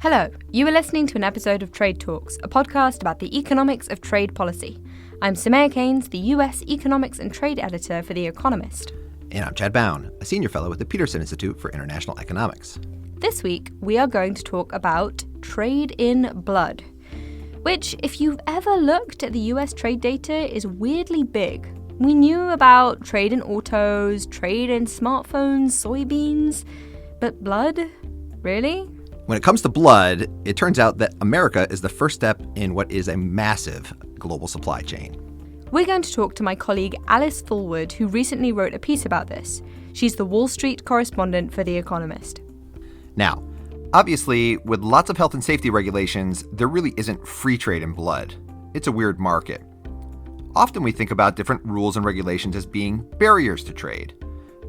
Hello, you are listening to an episode of Trade Talks, a podcast about the economics of trade policy. I'm Samaya Keynes, the US Economics and Trade Editor for The Economist. And I'm Chad Bown, a senior fellow at the Peterson Institute for International Economics. This week, we are going to talk about trade in blood, which, if you've ever looked at the US trade data, is weirdly big. We knew about trade in autos, trade in smartphones, soybeans, but blood? Really? When it comes to blood, it turns out that America is the first step in what is a massive global supply chain. We're going to talk to my colleague Alice Fulwood, who recently wrote a piece about this. She's the Wall Street correspondent for The Economist. Now, obviously, with lots of health and safety regulations, there really isn't free trade in blood. It's a weird market. Often we think about different rules and regulations as being barriers to trade.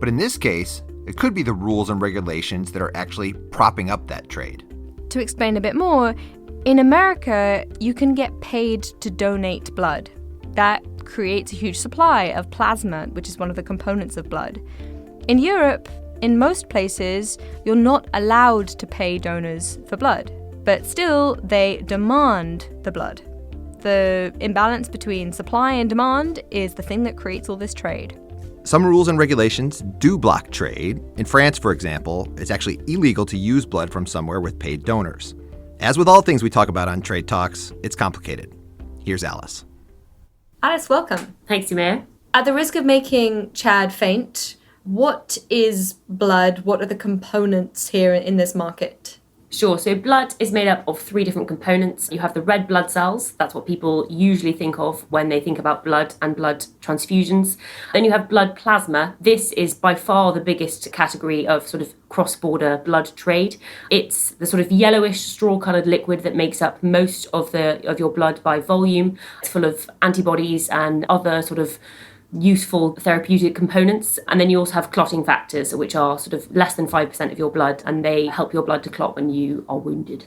But in this case, it could be the rules and regulations that are actually propping up that trade. To explain a bit more, in America, you can get paid to donate blood. That creates a huge supply of plasma, which is one of the components of blood. In Europe, in most places, you're not allowed to pay donors for blood, but still they demand the blood. The imbalance between supply and demand is the thing that creates all this trade. Some rules and regulations do block trade. In France, for example, it's actually illegal to use blood from somewhere with paid donors. As with all things we talk about on Trade Talks, it's complicated. Here's Alice. Alice, welcome. Thanks, Samir. At the risk of making Chad faint, what is blood? What are the components here in this market? Sure. So blood is made up of three different components. You have the red blood cells. That's what people usually think of when they think about blood and blood transfusions. Then you have blood plasma. This is by far the biggest category of sort of cross-border blood trade. It's the sort of yellowish straw-coloured liquid that makes up most of your blood by volume. It's full of antibodies and other sort of useful therapeutic components. And then you also have clotting factors, which are sort of less than 5% of your blood, and they help your blood to clot when you are wounded.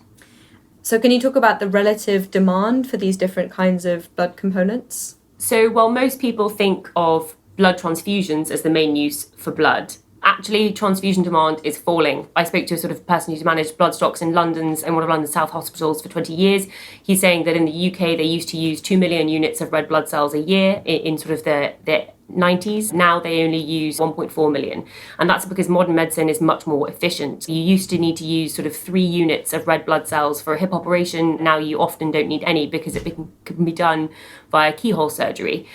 So can you talk about the relative demand for these different kinds of blood components? So while most people think of blood transfusions as the main use for blood, actually transfusion demand is falling. I spoke to a sort of person who's managed blood stocks in one of London's South hospitals for 20 years. He's saying that in the UK, they used to use 2 million units of red blood cells a year in sort of the 90s. Now they only use 1.4 million. And that's because modern medicine is much more efficient. You used to need to use sort of 3 units of red blood cells for a hip operation. Now you often don't need any because it can be done via keyhole surgery.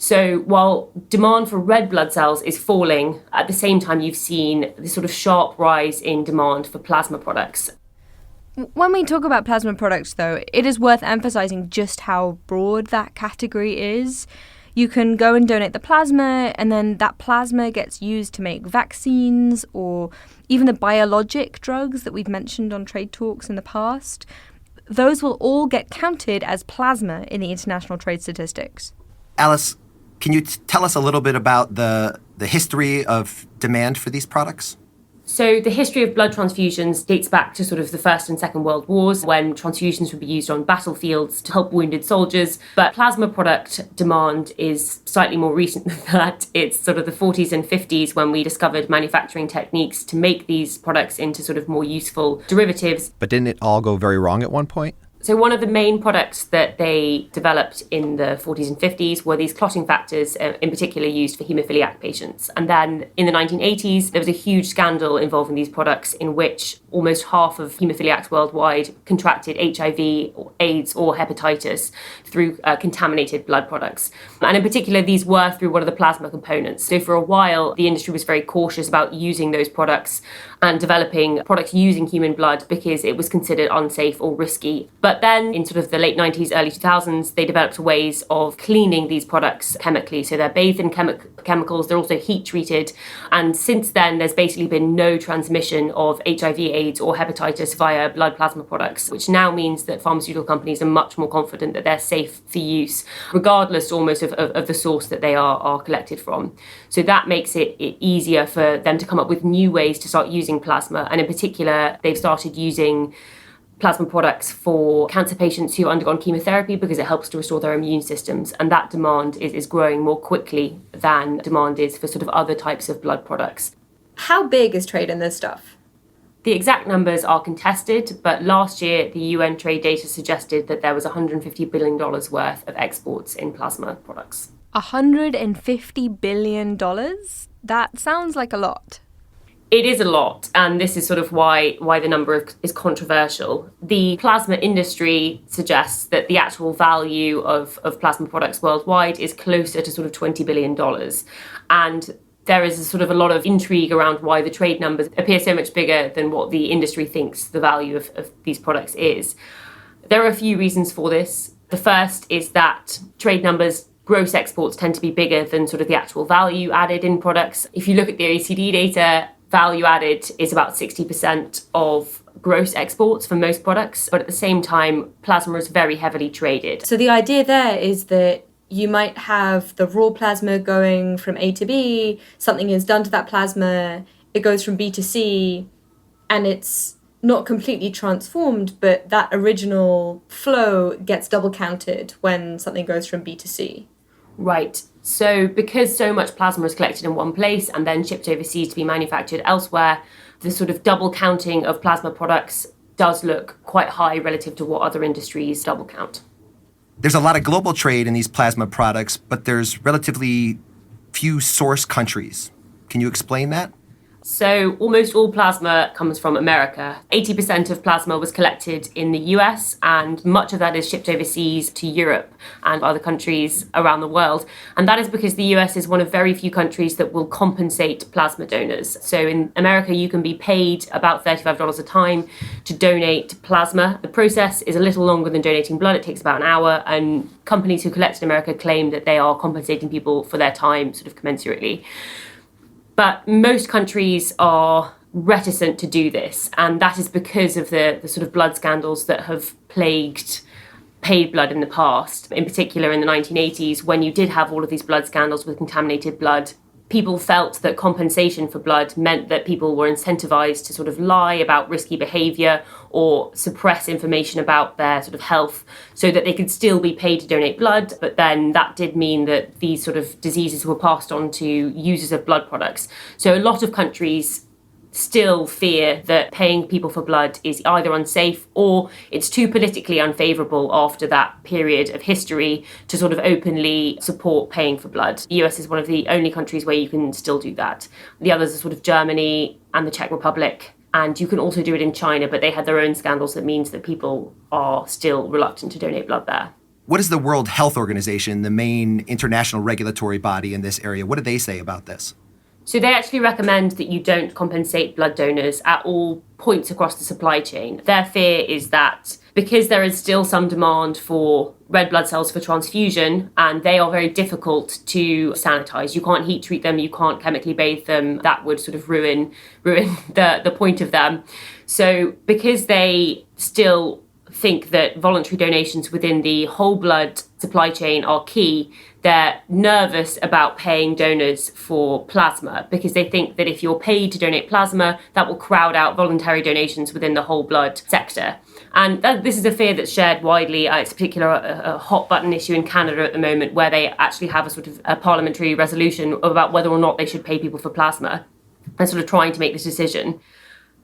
So while demand for red blood cells is falling, at the same time you've seen this sort of sharp rise in demand for plasma products. When we talk about plasma products, though, it is worth emphasizing just how broad that category is. You can go and donate the plasma, and then that plasma gets used to make vaccines or even the biologic drugs that we've mentioned on Trade Talks in the past. Those will all get counted as plasma in the international trade statistics. Alice, can you tell us a little bit about the history of demand for these products? So the history of blood transfusions dates back to sort of the First and Second World Wars, when transfusions would be used on battlefields to help wounded soldiers. But plasma product demand is slightly more recent than that. It's sort of the 40s and 50s when we discovered manufacturing techniques to make these products into sort of more useful derivatives. But didn't it all go very wrong at one point? So one of the main products that they developed in the 40s and 50s were these clotting factors, in particular used for haemophiliac patients. And then in the 1980s, there was a huge scandal involving these products in which almost half of haemophiliacs worldwide contracted HIV, or AIDS or hepatitis through contaminated blood products. And in particular, these were through one of the plasma components. So for a while, the industry was very cautious about using those products and developing products using human blood because it was considered unsafe or risky. But then in sort of the late 90s, early 2000s, they developed ways of cleaning these products chemically. So they're bathed in chemicals, they're also heat treated. And since then, there's basically been no transmission of HIV, AIDS or hepatitis via blood plasma products, which now means that pharmaceutical companies are much more confident that they're safe for use, regardless almost of the source that they are collected from. So that makes it easier for them to come up with new ways to start using plasma. And in particular, they've started using plasma products for cancer patients who have undergone chemotherapy because it helps to restore their immune systems. And that demand is growing more quickly than demand is for sort of other types of blood products. How big is trade in this stuff? The The exact numbers are contested, but last year the UN trade data suggested that there was $150 billion worth of exports in plasma products. $150 billion? That sounds like a lot. It is a lot, and this is sort of why the number is controversial. The plasma industry suggests that the actual value of plasma products worldwide is closer to sort of $20 billion. And there is sort of a lot of intrigue around why the trade numbers appear so much bigger than what the industry thinks the value of these products is. There are a few reasons for this. The first is that trade numbers, gross exports, tend to be bigger than sort of the actual value added in products. If you look at the OECD data, value added is about 60% of gross exports for most products, but at the same time, plasma is very heavily traded. So the idea there is that you might have the raw plasma going from A to B, something is done to that plasma, it goes from B to C, and it's not completely transformed, but that original flow gets double counted when something goes from B to C. Right. So because so much plasma is collected in one place and then shipped overseas to be manufactured elsewhere, the sort of double counting of plasma products does look quite high relative to what other industries double count. There's a lot of global trade in these plasma products, but there's relatively few source countries. Can you explain that? So almost all plasma comes from America. 80% of plasma was collected in the US, and much of that is shipped overseas to Europe and other countries around the world. And that is because the US is one of very few countries that will compensate plasma donors. So in America, you can be paid about $35 a time to donate plasma. The process is a little longer than donating blood. It takes about an hour, and companies who collect in America claim that they are compensating people for their time sort of commensurately. But most countries are reticent to do this, and that is because of the sort of blood scandals that have plagued paid blood in the past. In particular, in the 1980s, when you did have all of these blood scandals with contaminated blood, people felt that compensation for blood meant that people were incentivized to sort of lie about risky behavior or suppress information about their sort of health so that they could still be paid to donate blood. But then that did mean that these sort of diseases were passed on to users of blood products. So a lot of countries still fear that paying people for blood is either unsafe or it's too politically unfavourable after that period of history to sort of openly support paying for blood. The US is one of the only countries where you can still do that. The others are sort of Germany and the Czech Republic, and you can also do it in China, but they had their own scandals that means that people are still reluctant to donate blood there. What is the World Health Organization, the main international regulatory body in this area? What do they say about this? So they actually recommend that you don't compensate blood donors at all points across the supply chain. Their fear is that because there is still some demand for red blood cells for transfusion, and they are very difficult to sanitize. You can't heat treat them, you can't chemically bathe them. That would sort of ruin the point of them. So because they still think that voluntary donations within the whole blood supply chain are key, they're nervous about paying donors for plasma because they think that if you're paid to donate plasma, that will crowd out voluntary donations within the whole blood sector. And this is a fear that's shared widely. It's particularly a hot button issue in Canada at the moment, where they actually have a sort of a parliamentary resolution about whether or not they should pay people for plasma and sort of trying to make this decision.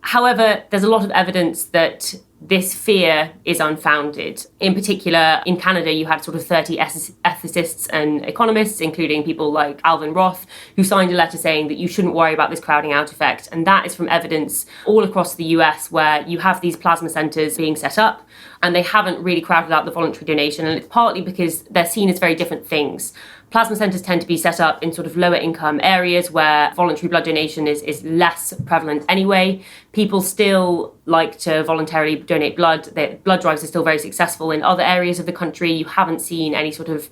However, there's a lot of evidence that this fear is unfounded. In particular, in Canada, you had sort of 30 ethicists and economists, including people like Alvin Roth, who signed a letter saying that you shouldn't worry about this crowding out effect. And that is from evidence all across the US, where you have these plasma centres being set up, and they haven't really crowded out the voluntary donation. And it's partly because they're seen as very different things. Plasma centres tend to be set up in sort of lower income areas where voluntary blood donation is less prevalent anyway. People still like to voluntarily donate blood. Blood drives are still very successful in other areas of the country. You haven't seen any sort of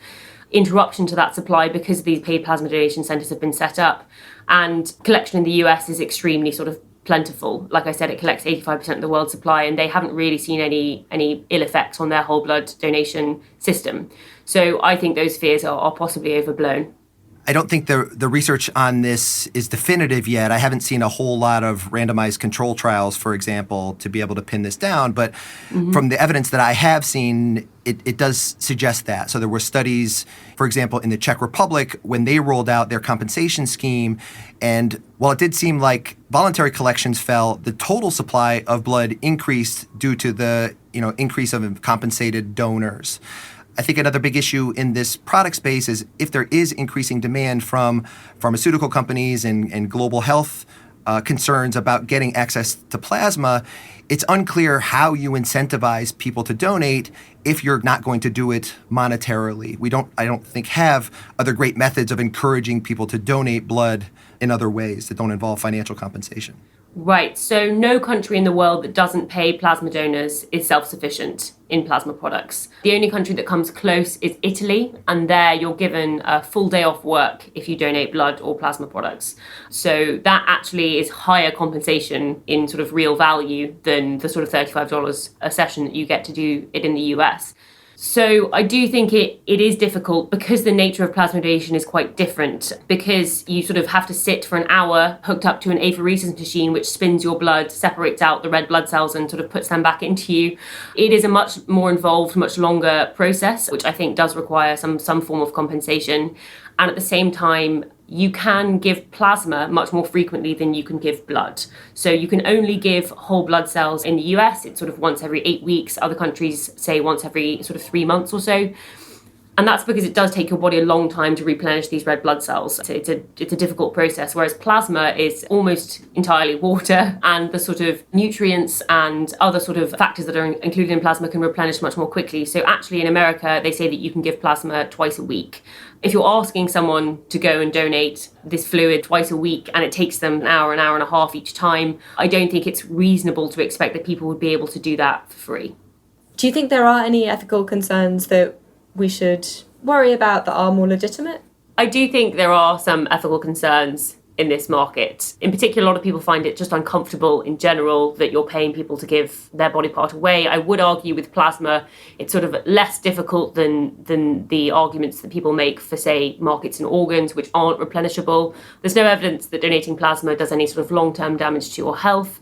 interruption to that supply because these paid plasma donation centres have been set up. And collection in the US is extremely sort of plentiful. Like I said, it collects 85% of the world's supply, and they haven't really seen any ill effects on their whole blood donation system. So I think those fears are possibly overblown. I don't think the research on this is definitive yet. I haven't seen a whole lot of randomized control trials, for example, to be able to pin this down. But from the evidence that I have seen, it does suggest that. So there were studies, for example, in the Czech Republic when they rolled out their compensation scheme. And while it did seem like voluntary collections fell, the total supply of blood increased due to the increase of compensated donors. I think another big issue in this product space is if there is increasing demand from pharmaceutical companies and global health concerns about getting access to plasma, it's unclear how you incentivize people to donate if you're not going to do it monetarily. I don't think, have other great methods of encouraging people to donate blood in other ways that don't involve financial compensation. Right. So no country in the world that doesn't pay plasma donors is self-sufficient in plasma products. The only country that comes close is Italy, and there you're given a full day off work if you donate blood or plasma products. So that actually is higher compensation in sort of real value than the sort of $35 a session that you get to do it in the US. So I do think it is difficult because the nature of plasma donation is quite different, because you sort of have to sit for an hour hooked up to an apheresis machine which spins your blood, separates out the red blood cells and sort of puts them back into you. It is a much more involved, much longer process, which I think does require some form of compensation. And at the same time, you can give plasma much more frequently than you can give blood. So you can only give whole blood cells in the US. It's sort of once every 8 weeks. Other countries say once every sort of 3 months or so. And that's because it does take your body a long time to replenish these red blood cells. So it's a difficult process, whereas plasma is almost entirely water, and the sort of nutrients and other sort of factors that are included in plasma can replenish much more quickly. So actually in America, they say that you can give plasma twice a week. If you're asking someone to go and donate this fluid twice a week and it takes them an hour and a half each time, I don't think it's reasonable to expect that people would be able to do that for free. Do you think there are any ethical concerns that we should worry about that are more legitimate? I do think there are some ethical concerns in this market. In particular, a lot of people find it just uncomfortable in general that you're paying people to give their body part away. I would argue with plasma, it's sort of less difficult than the arguments that people make for, say, markets in organs, which aren't replenishable. There's no evidence that donating plasma does any sort of long-term damage to your health.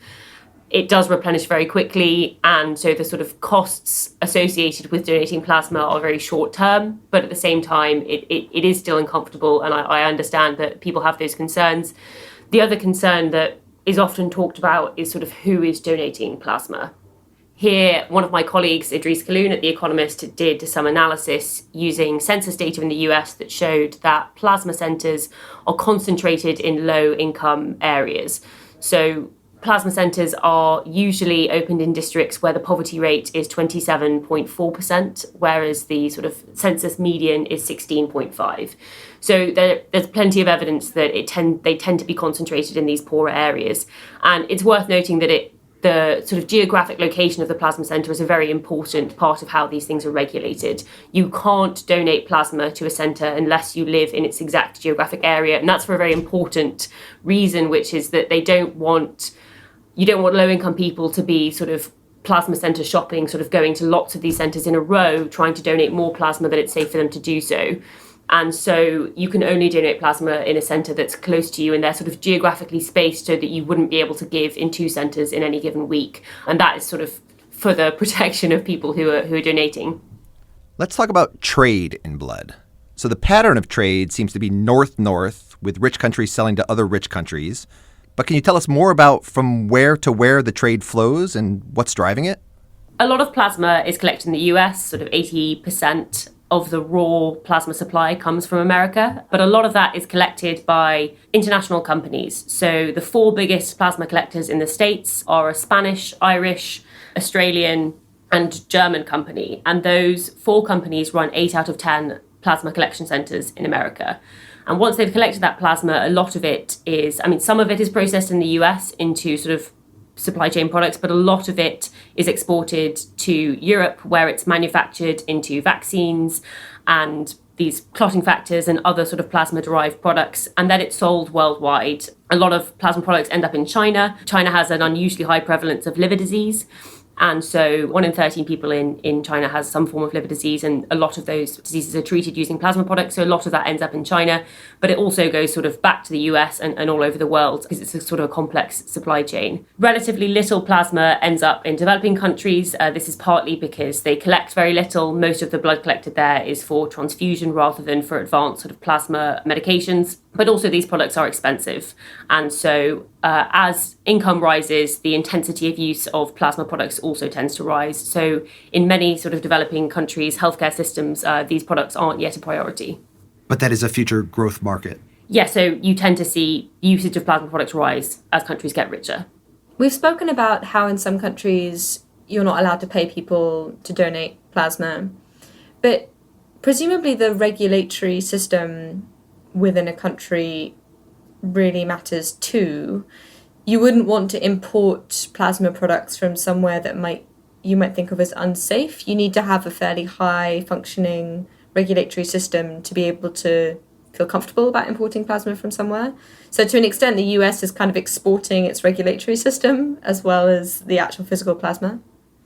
It does replenish very quickly, and so the sort of costs associated with donating plasma are very short term, but at the same time, it is still uncomfortable, and I understand that people have those concerns. The other concern that is often talked about is sort of who is donating plasma. Here, one of my colleagues, Idris Kaloun at The Economist, did some analysis using census data in the US that showed that plasma centres are concentrated in low-income areas. So plasma centres are usually opened in districts where the poverty rate is 27.4%, whereas the sort of census median is 16.5%. So there's plenty of evidence that they tend to be concentrated in these poorer areas. And it's worth noting that the sort of geographic location of the plasma centre is a very important part of how these things are regulated. You can't donate plasma to a centre unless you live in its exact geographic area. And that's for a very important reason, which is that you don't want low-income people to be sort of plasma centre shopping, sort of going to lots of these centres in a row, trying to donate more plasma than it's safe for them to do so. And so you can only donate plasma in a centre that's close to you, and they're sort of geographically spaced so that you wouldn't be able to give in 2 centres in any given week. And that is sort of for the protection of people who are donating. Let's talk about trade in blood. So the pattern of trade seems to be north-north, with rich countries selling to other rich countries. But can you tell us more about from where to where the trade flows and what's driving it? A lot of plasma is collected in the US, sort of 80% of the raw plasma supply comes from America, but a lot of that is collected by international companies. So the 4 biggest plasma collectors in the States are a Spanish, Irish, Australian, and German company. And those 4 companies run 8 out of 10 plasma collection centers in America. And once they've collected that plasma, a lot of it is, some of it is processed in the US into sort of supply chain products, but a lot of it is exported to Europe, where it's manufactured into vaccines and these clotting factors and other sort of plasma-derived products, and then it's sold worldwide. A lot of plasma products end up in China. China has an unusually high prevalence of liver disease, And so 1 in 13 people in China has some form of liver disease, and a lot of those diseases are treated using plasma products. So a lot of that ends up in China, but it also goes sort of back to the US and all over the world because it's a sort of a complex supply chain. Relatively little plasma ends up in developing countries. This is partly because they collect very little. Most of the blood collected there is for transfusion rather than for advanced sort of plasma medications. But also these products are expensive. And so as income rises, the intensity of use of plasma products also tends to rise. So in many sort of developing countries, healthcare systems, these products aren't yet a priority. But that is a future growth market. Yeah, so you tend to see usage of plasma products rise as countries get richer. We've spoken about how in some countries you're not allowed to pay people to donate plasma. But presumably the regulatory system within a country really matters too. You wouldn't want to import plasma products from somewhere that you might think of as unsafe. You need to have a fairly high functioning regulatory system to be able to feel comfortable about importing plasma from somewhere. So to an extent, the US is kind of exporting its regulatory system as well as the actual physical plasma.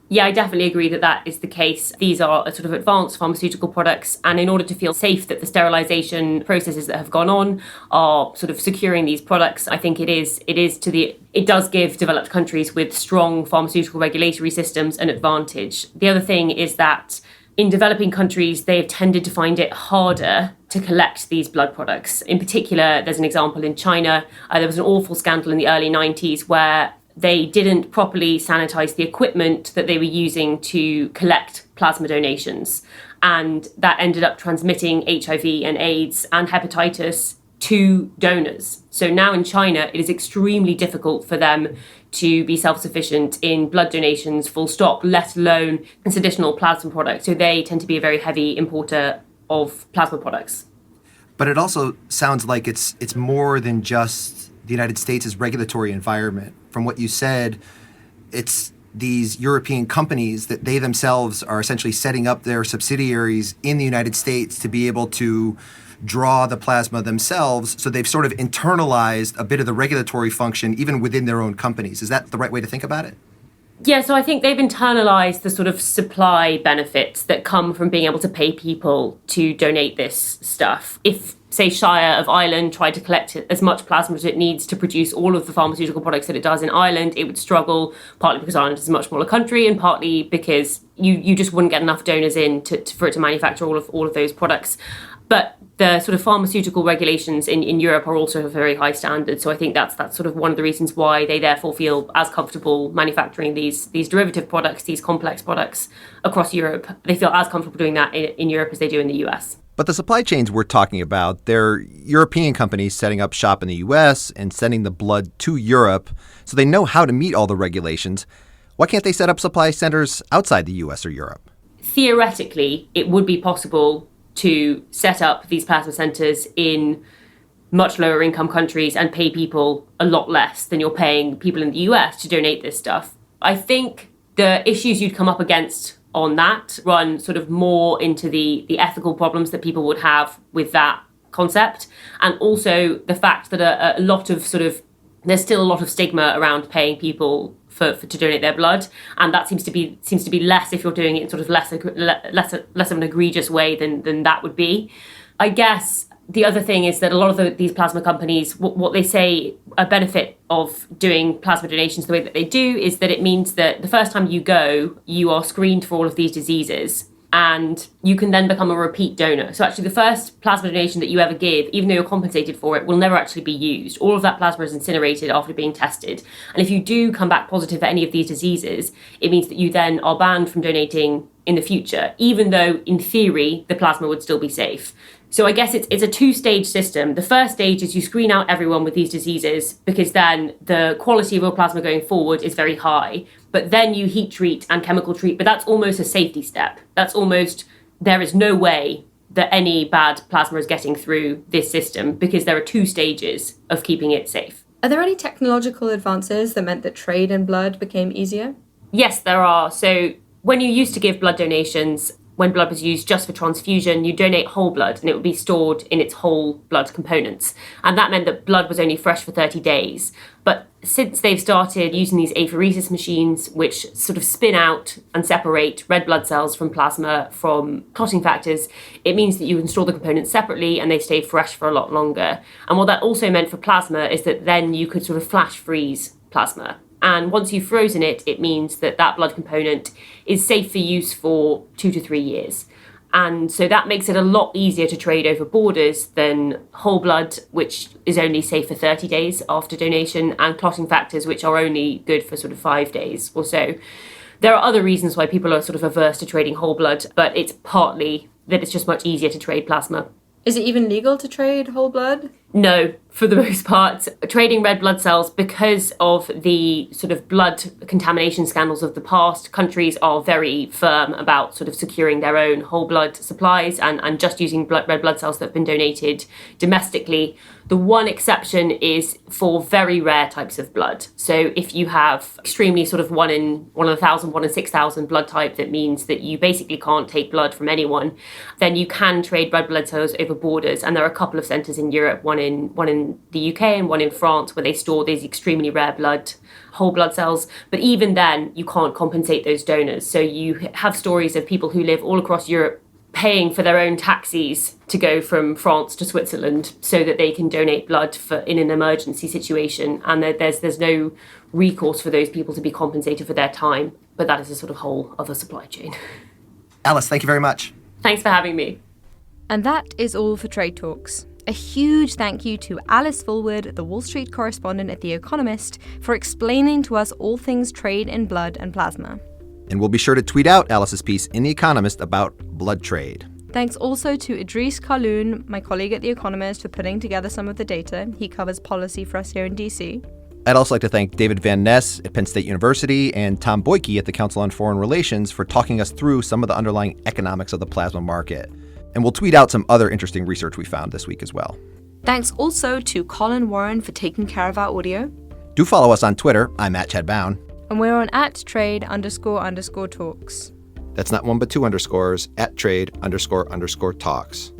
Yeah, I definitely agree that that is the case. These are sort of advanced pharmaceutical products, and in order to feel safe that the sterilization processes that have gone on are sort of securing these products, I think it does give developed countries with strong pharmaceutical regulatory systems an advantage. The other thing is that in developing countries, they have tended to find it harder to collect these blood products. In particular, there's an example in China. There was an awful scandal in the early 90s where they didn't properly sanitize the equipment that they were using to collect plasma donations. And that ended up transmitting HIV and AIDS and hepatitis to donors. So now in China, it is extremely difficult for them to be self-sufficient in blood donations, full stop, let alone this additional plasma product. So they tend to be a very heavy importer of plasma products. But it also sounds like it's more than just the United States' regulatory environment. From what you said, it's these European companies that they themselves are essentially setting up their subsidiaries in the United States to be able to draw the plasma themselves. So they've sort of internalized a bit of the regulatory function even within their own companies. Is that the right way to think about it? Yeah, so I think they've internalized the sort of supply benefits that come from being able to pay people to donate this stuff. If, say, Shire of Ireland tried to collect as much plasma as it needs to produce all of the pharmaceutical products that it does in Ireland, it would struggle, partly because Ireland is a much smaller country and partly because you just wouldn't get enough donors in for it to manufacture all of those products. But the sort of pharmaceutical regulations in Europe are also a very high standard. So I think that's sort of one of the reasons why they therefore feel as comfortable manufacturing these derivative products, these complex products across Europe. They feel as comfortable doing that in Europe as they do in the US. But the supply chains we're talking about, they're European companies setting up shop in the US and sending the blood to Europe, so they know how to meet all the regulations. Why can't they set up supply centers outside the US or Europe? Theoretically, it would be possible to set up these plasma centers in much lower income countries and pay people a lot less than you're paying people in the US to donate this stuff. I think the issues you'd come up against on that run sort of more into the ethical problems that people would have with that concept, and also the fact that a lot of sort of there's still a lot of stigma around paying people to donate their blood, and that seems to be less if you're doing it in sort of less of an egregious way than that would be. I guess the other thing is that a lot of these plasma companies, what they say a benefit of doing plasma donations the way that they do is that it means that the first time you go, you are screened for all of these diseases, and you can then become a repeat donor. So actually the first plasma donation that you ever give, even though you're compensated for it, will never actually be used. All of that plasma is incinerated after being tested. And if you do come back positive for any of these diseases, it means that you then are banned from donating in the future, even though in theory the plasma would still be safe. So I guess it's a two-stage system. The first stage is you screen out everyone with these diseases because then the quality of your plasma going forward is very high. But then you heat treat and chemical treat, but that's almost a safety step. There is no way that any bad plasma is getting through this system because there are two stages of keeping it safe. Are there any technological advances that meant that trade in blood became easier? Yes, there are. So when you used to give blood donations, when blood was used just for transfusion, you donate whole blood and it would be stored in its whole blood components. And that meant that blood was only fresh for 30 days. But since they've started using these apheresis machines, which sort of spin out and separate red blood cells from plasma from clotting factors, it means that you can store the components separately and they stay fresh for a lot longer. And what that also meant for plasma is that then you could sort of flash freeze plasma. And once you've frozen it, it means that that blood component is safe for use for 2 to 3 years. And so that makes it a lot easier to trade over borders than whole blood, which is only safe for 30 days after donation, and clotting factors, which are only good for sort of 5 days or so. There are other reasons why people are sort of averse to trading whole blood, but it's partly that it's just much easier to trade plasma. Is it even legal to trade whole blood? No, for the most part. Trading red blood cells, because of the sort of blood contamination scandals of the past, countries are very firm about sort of securing their own whole blood supplies and just using red blood cells that have been donated domestically. The one exception is for very rare types of blood. So if you have extremely sort of 1 in 1,000, 1 in 6,000 blood type, that means that you basically can't take blood from anyone, then you can trade red blood cells over borders. And there are a couple of centres in Europe, one in the UK and one in France, where they store these extremely rare whole blood cells. But even then, you can't compensate those donors. So you have stories of people who live all across Europe paying for their own taxis to go from France to Switzerland so that they can donate blood in an emergency situation. And there's no recourse for those people to be compensated for their time. But that is a sort of whole other supply chain. Alice, thank you very much. Thanks for having me. And that is all for Trade Talks. A huge thank you to Alice Fulwood, the Wall Street correspondent at The Economist, for explaining to us all things trade in blood and plasma. And we'll be sure to tweet out Alice's piece in The Economist about blood trade. Thanks also to Idris Kaloun, my colleague at The Economist, for putting together some of the data. He covers policy for us here in DC. I'd also like to thank David Van Ness at Penn State University and Tom Boyke at the Council on Foreign Relations for talking us through some of the underlying economics of the plasma market. And we'll tweet out some other interesting research we found this week as well. Thanks also to Colin Warren for taking care of our audio. Do follow us on Twitter. I'm at Chad Bown. And we're on @trade__talks. That's not 1 but 2 underscores, @trade__talks.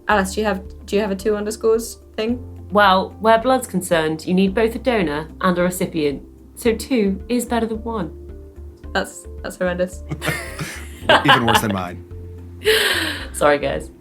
Alice, do you have a 2 underscores thing? Well, where blood's concerned, you need both a donor and a recipient. So 2 is better than 1. That's horrendous. Even worse than mine. Sorry, guys.